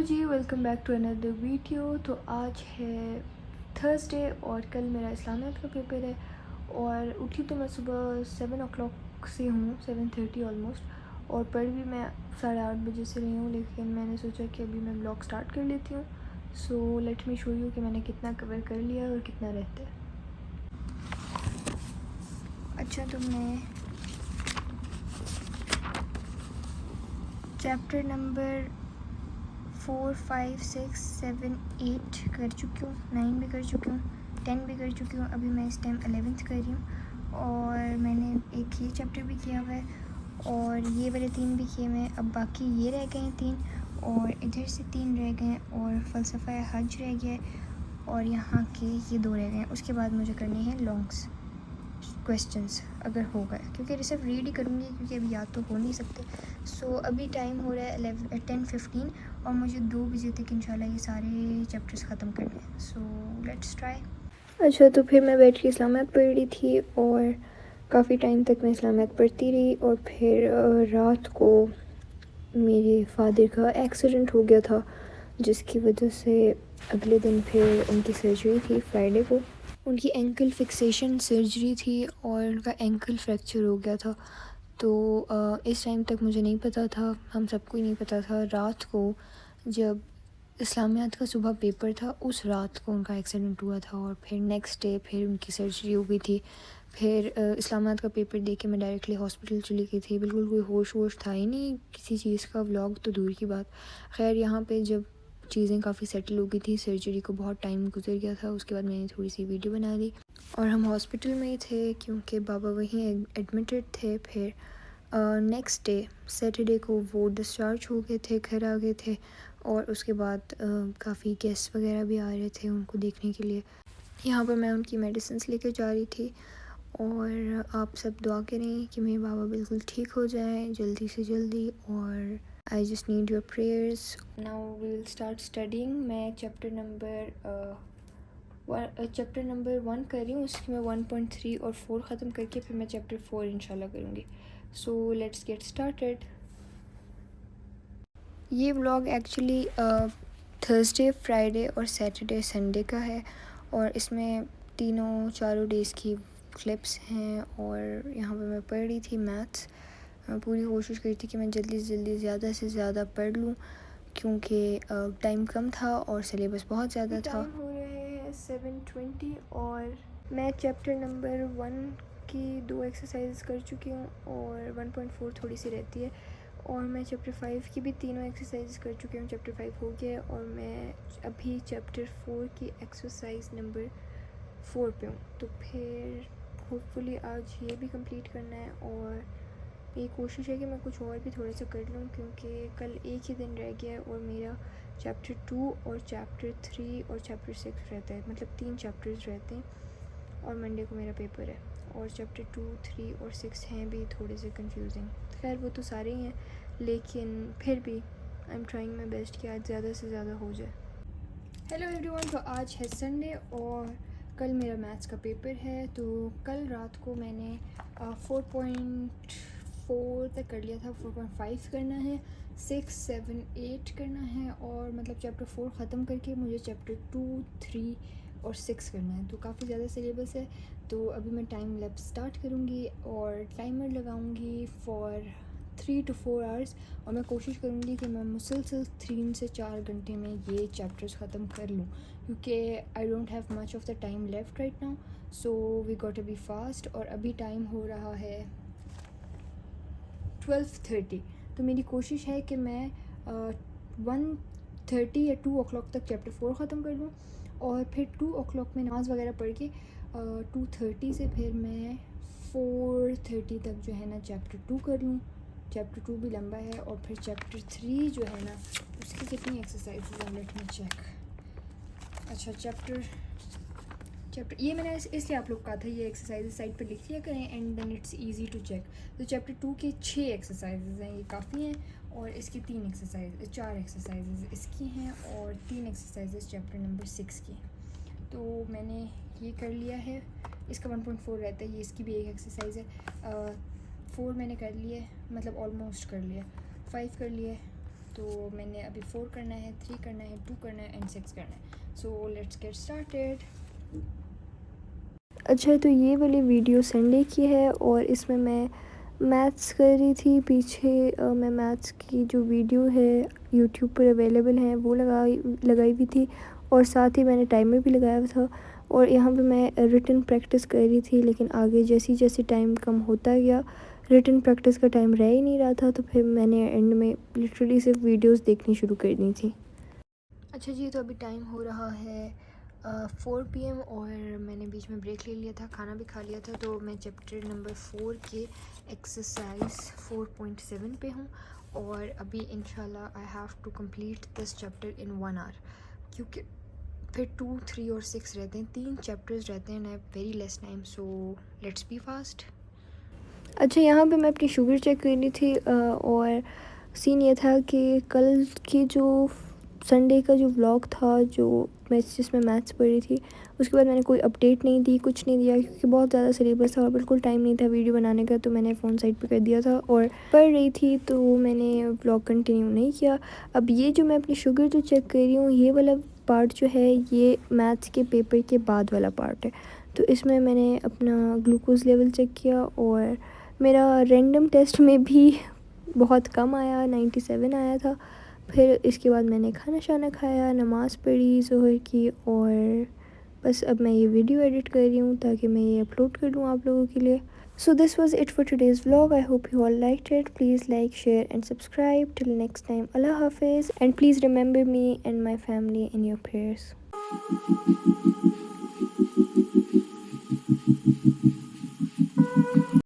Ji, welcome back to another video. तो आज है थर्सडे और कल मेरा इस्लामियात का पेपर है। और उठी तो मैं सुबह 7 o'clock से हूँ, 7:30 ऑलमोस्ट। और पढ़ भी मैं 8:30 बजे से रही हूँ, लेकिन मैंने सोचा कि अभी मैं ब्लॉग स्टार्ट कर लेती हूँ। So let me show you कि मैंने कितना कवर कर लिया और कितना रहता है। अच्छा, तो मैं चैप्टर नंबर 4, 5, 6, 7, 8 कर चुकी हूँ, 9 भी कर चुकी हूँ, 10 भी कर चुकी हूँ। अभी मैं इस टाइम 11th कर रही हूँ और मैंने एक ये चैप्टर भी किया हुआ है और ये वाले 3 भी किए हुए हैं। अब बाकी ये रह गए हैं 3 और इधर से 3 रह गए हैं और फ़लसफ़ा हज रह गया है और यहाँ के ये 2 रह गए हैं। उसके बाद मुझे करनी है लॉन्ग्स क्वेश्चंस अगर हो गए, क्योंकि रिसिर्फ रीड ही करूँगी क्योंकि अभी याद तो हो नहीं सकते। सो अभी टाइम हो रहा है 10:15 और मुझे 2 बजे तक इंशाल्लाह ये सारे चैप्टर्स ख़त्म करने हैं। So let's try. अच्छा, तो फिर मैं बैठ के इस्लामियात पढ़ रही थी और काफ़ी टाइम तक मैं इस्लामियात पढ़ती रही और फिर रात को मेरे फादर का एक्सीडेंट हो गया था, जिसकी वजह से अगले दिन फिर उनकी सर्जरी थी। फ्राइडे को उनकी एंकल फिक्सेशन सर्जरी थी और उनका एंकल फ्रैक्चर हो गया था। तो इस टाइम तक मुझे नहीं पता था, हम सबको ही नहीं पता था। रात को जब इस्लामियात का सुबह पेपर था, उस रात को उनका एक्सीडेंट हुआ था और फिर नेक्स्ट डे फिर उनकी सर्जरी हो गई थी। फिर इस्लामियात का पेपर दे के मैं डायरेक्टली हॉस्पिटल चली गई थी। बिल्कुल कोई होश वोश था ही नहीं किसी चीज़ का, व्लॉग तो दूर की बात। खैर यहाँ पे जब चीज़ें काफ़ी सेटल हो गई थी, सर्जरी को बहुत टाइम गुजर गया था, उसके बाद मैंने थोड़ी सी वीडियो बना ली और हम हॉस्पिटल में ही थे क्योंकि बाबा वहीं एडमिटेड थे। फिर नेक्स्ट डे सैटरडे को वो डिस्चार्ज हो गए थे, घर आ गए थे और उसके बाद काफ़ी गेस्ट वगैरह भी आ रहे थे उनको देखने के लिए। यहाँ पर मैं उनकी मेडिसिन्स लेके जा रही थी और आप सब दुआ करें कि मेरे बाबा बिल्कुल ठीक हो जाएं जल्दी से जल्दी। और I just need your prayers. Now we will start studying. मैं चैप्टर नंबर 1 कर रही हूँ, उसकी मैं 1.3 और 4 ख़त्म करके फिर मैं चैप्टर 4 इंशाल्लाह करूँगी। So let's get started. ये व्लॉग एक्चुअली थर्सडे, फ्राइडे और सैटरडे संडे का है और इसमें चारों डेज़ की क्लिप्स हैं। और यहाँ पे मैं पढ़ रही थी मैथ्स। पूरी कोशिश करी थी कि मैं जल्दी से जल्दी ज़्यादा से ज़्यादा पढ़ लूँ क्योंकि टाइम कम था और सिलेबस बहुत ज़्यादा था। टाइम हो रहे हैं 7:20 और मैं चैप्टर नंबर 1 की 2 एक्सरसाइज कर चुकी हूँ और 1.4 थोड़ी सी रहती है और मैं चैप्टर 5 की भी तीनों एक्सरसाइज कर चुकी हूँ। चैप्टर 5 हो गया और मैं अभी चैप्टर 4 की एक्सरसाइज नंबर 4 पे हूँ। तो फिर होपफुली आज ये भी कंप्लीट करना है और मेरी कोशिश है कि मैं कुछ और भी थोड़ा सा कर लूँ क्योंकि कल एक ही दिन रह गया है और मेरा चैप्टर 2 और चैप्टर 3 और चैप्टर 6 रहता है, मतलब 3 चैप्टर्स रहते हैं और मंडे को मेरा पेपर है। और चैप्टर 2, 3 और 6 हैं भी थोड़े से कंफ्यूजिंग। खैर वो तो सारे ही हैं, लेकिन फिर भी I am trying my best कि आज ज़्यादा से ज़्यादा हो जाए। हेलो एवरीवन, तो आज है संडे और कल मेरा मैथ्स का पेपर है। तो कल रात को मैंने 4.4 तक कर लिया था, 4.5 करना है, 6, 7, 8 करना है और मतलब चैप्टर 4 ख़त्म करके मुझे चैप्टर 2, 3 और 6 करना है। तो काफ़ी ज़्यादा सिलेबस है। तो अभी मैं टाइम लैप्स स्टार्ट करूँगी और टाइमर लगाऊँगी फॉर 3 to 4 आवर्स और मैं कोशिश करूँगी कि मैं मुसलसल 3 से 4 घंटे में ये चैप्टर्स ख़त्म कर लूँ क्योंकि I don't have much of the time left right now. So we got to be fast. और अभी टाइम हो रहा है 12:30। तो मेरी कोशिश है कि मैं 1:30 या 2 o'clock तक चैप्टर 4 ख़त्म कर लूँ और फिर 2 o'clock में नमाज़ वगैरह पढ़ के 2:30 से फिर मैं 4:30 तक जो है ना चैप्टर 2 कर लूँ। चैप्टर 2 भी लंबा है और फिर चैप्टर 3 जो है ना उसकी कितनी एक्सरसाइज है, लेट मी चेक। अच्छा, चैप्टर ये मैंने इसलिए आप लोग कहा था ये एक्सरसाइज साइड पे लिख लिया करें and then it's easy to check. तो चैप्टर 2 के 6 एक्सरसाइजेज हैं, ये काफ़ी हैं और इसकी 4 एक्सरसाइजेज इसकी हैं और 3 एक्सरसाइजेज चैप्टर नंबर 6 की। तो मैंने ये कर लिया है। इसका 1.4 रहता है, ये इसकी भी एक एक्सरसाइज है। 4 मैंने कर लिया, मतलब ऑलमोस्ट कर लिया। 5 कर लिया, तो मैंने अभी 4 करना है, 3 करना है, 2 करना है एंड 6 करना है। So let's get started. अच्छा, तो ये वाली वीडियो संडे की है और इसमें मैं मैथ्स कर रही थी। पीछे मैं मैथ्स की जो वीडियो है यूट्यूब पर अवेलेबल है वो लगाई हुई थी और साथ ही मैंने टाइमर भी लगाया हुआ था और यहाँ पे मैं रिटन प्रैक्टिस कर रही थी। लेकिन आगे जैसे जैसे टाइम कम होता गया रिटन प्रैक्टिस का टाइम रह ही नहीं रहा था, तो फिर मैंने एंड में लिटरली सिर्फ वीडियोस देखनी शुरू कर दी थी। अच्छा जी, तो अभी टाइम हो रहा है 4 PM और मैंने बीच में ब्रेक ले लिया था, खाना भी खा लिया था। तो मैं चैप्टर नंबर 4 के एक्सरसाइज 4.7 पे हूँ और अभी इंशाल्लाह I have to complete this chapter in 1 hour, क्योंकि फिर 2, 3 और 6 रहते हैं, 3 चैप्टर्स रहते हैं and I have very less time, so let's be fast. अच्छा, यहाँ पे मैं अपनी शुगर चेक कर रही थी और सीन ये था कि कल की जो संडे का जो व्लॉग था जो मैं जिसमें मैथ्स पढ़ रही थी उसके बाद मैंने कोई अपडेट नहीं दी, कुछ नहीं दिया, क्योंकि बहुत ज़्यादा सिलेबस था और बिल्कुल टाइम नहीं था वीडियो बनाने का। तो मैंने फ़ोन साइड पे कर दिया था और पढ़ रही थी, तो मैंने व्लॉग कंटिन्यू नहीं किया। अब ये जो मैं अपनी शुगर जो चेक कर रही हूँ ये वाला पार्ट जो है ये मैथ्स के पेपर के बाद वाला पार्ट है। तो इसमें मैंने अपना ग्लूकोज़ लेवल चेक किया और मेरा रैंडम टेस्ट में भी बहुत कम आया, 97 आया था। फिर इसके बाद मैंने खाना शाना खाया, नमाज़ पढ़ी ज़ोहर की और बस अब मैं ये वीडियो एडिट कर रही हूँ ताकि मैं ये अपलोड कर दूँ आप लोगों के लिए। So this was it for today's vlog. I hope you all liked it. Please like, share and subscribe. Till next time, Allah Hafiz, and please remember me and my family in your prayers.